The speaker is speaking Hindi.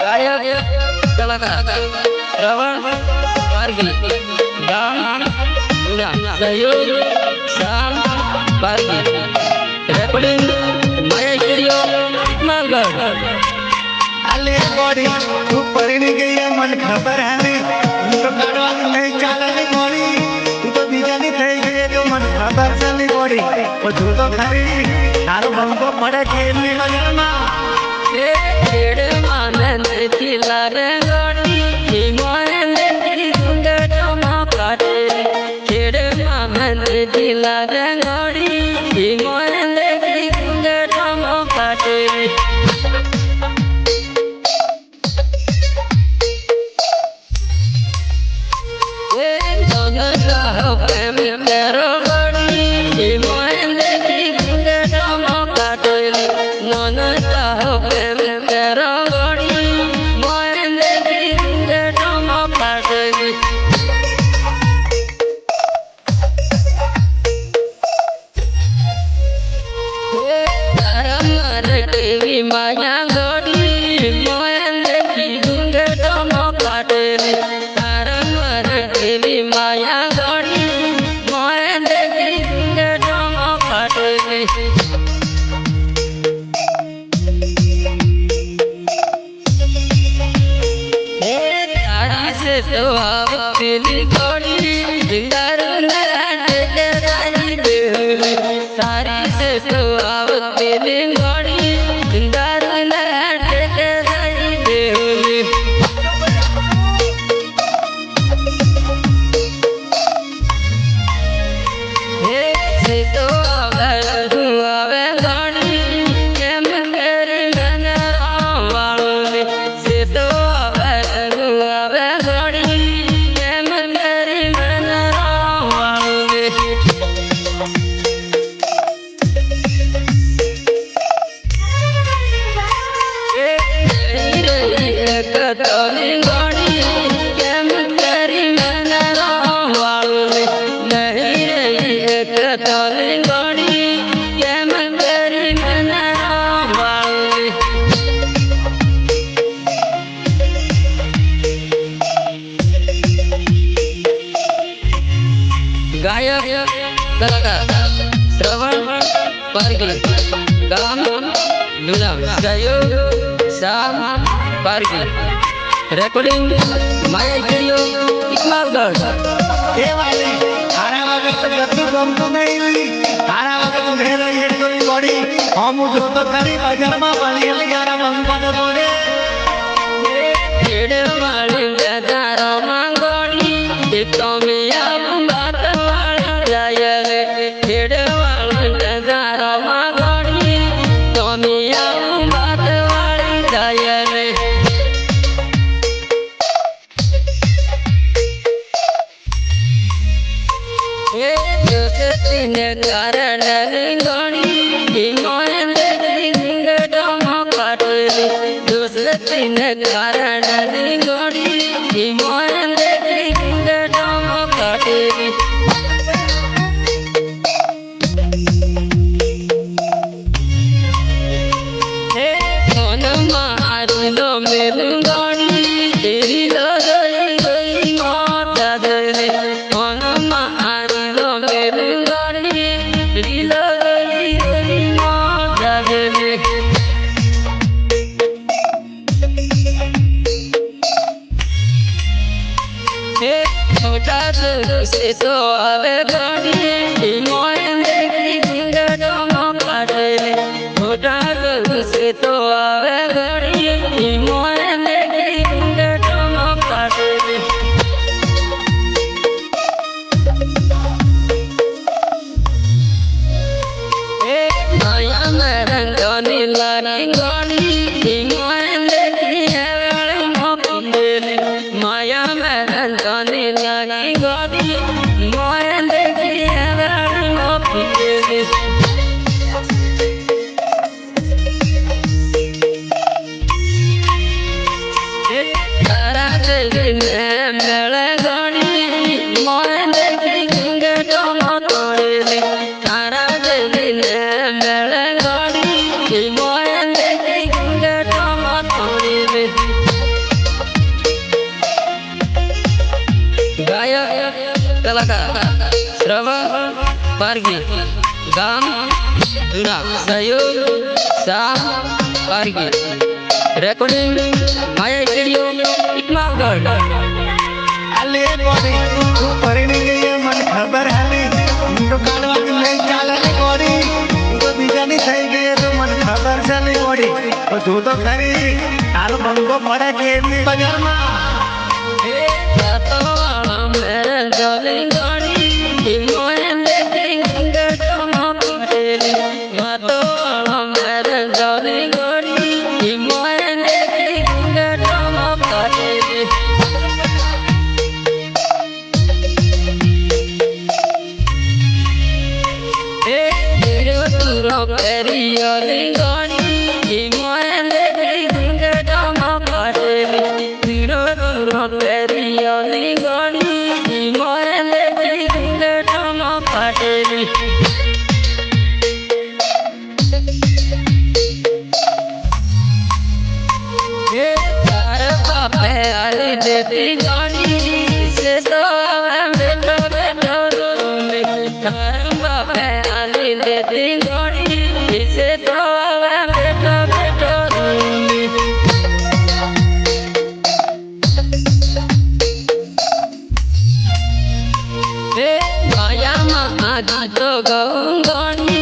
गायक कलाकार श्रवण पारगी गाम सहयोग श्याम पारगी रेकॉर्डिंग माया स्टूडियो मालगढ़ अले बॉडी तू परिणी गई है मन खबर है नहीं तो कड़वा नहीं चाला नहीं बॉडी तू तो बीजानी થઈ ગઈ है जो मन खबर से नहीं बॉडी वो तू तो खरी तारो बंको पड़े खेलने लगना ए खेड़ मानन खिला रे गोड़ी हिमालय की सुंदर चमकाते खेड़ मानन खिला रे गोड़ी हिमालय की सुंदर चमकाते माया गोड़ी मोहन की गुंगे चमकाते देवी माया गोड़ी मोहन की गुंगे चमकाते तारी से स्वभाव पीली गोड़ी दिलदार तारी से स्वभाव पीली गोड़ी दिलदार गायक कलाकार श्रवण पारगी गाम सहयोग श्याम पारगी रेकॉर्डिंग माया स्टूडियो मालगढ़ ए वाले थारा वगत तो गद्दू गमतो नहीं हुई थारा वगत घेर ये कोई बॉडी हम जो तो करी बाजार में बनी ले यारा मंगवा तो बोले खेड़ वाली दादा मांगोड़ी तो मिया बात वाला जाए खेड़ वाली दादा मांगोड़ी तो मिया बात वाली जाए ये जो तीन कारण गोड़ी मोहन की सिंगर चमकाते दूसरे तीन कारण गोड़ी मोहन की सिंगर चमकाते मारो मेरे गोड़ी तेरी लगई गई माता दे मारो मेरे गोड़ी तेरी लगई गई माता दे छोटा से तो आवे गोड़ी मोहन की सिंगर चमकाते छोटा से तो आवे गोड़ी मोहन की सिंगर चमकाते माया में रंगोनी लानी गोड़ी मोहन की माया में रंगोनी लानी गोड़ी मोहन की तारा मेले गोड़ी मोहन की सिंगर चमकाते तारा मेले गोड़ी मोहन की करके गाम दुरा सहयोग साम करके recording माया स्टूडियो इकमागढ़ अले गोरी तू परिणी गई है मन खबर है तो काढ़वा नहीं चाले गोरी तो बिजानी થઈ ગઈ તો मन खबर चली गोरी तो तू तो खरी तारो बंगो पड़ा के बाजार में तो मेरे जले गाड़ी मोहल्ले के टमा पटेली तो मेरे जले गाड़ी मोहल्ले के टमा पटेली Periodi gani, imoende dinga dama pareli. Periodi gani, imoende dinga dama pareli. Bape ali deti gani, se to beto beto rumi. Bape ali deti gani. इसे तो बेटा बेटा रूमी माया माँ तो गंगानी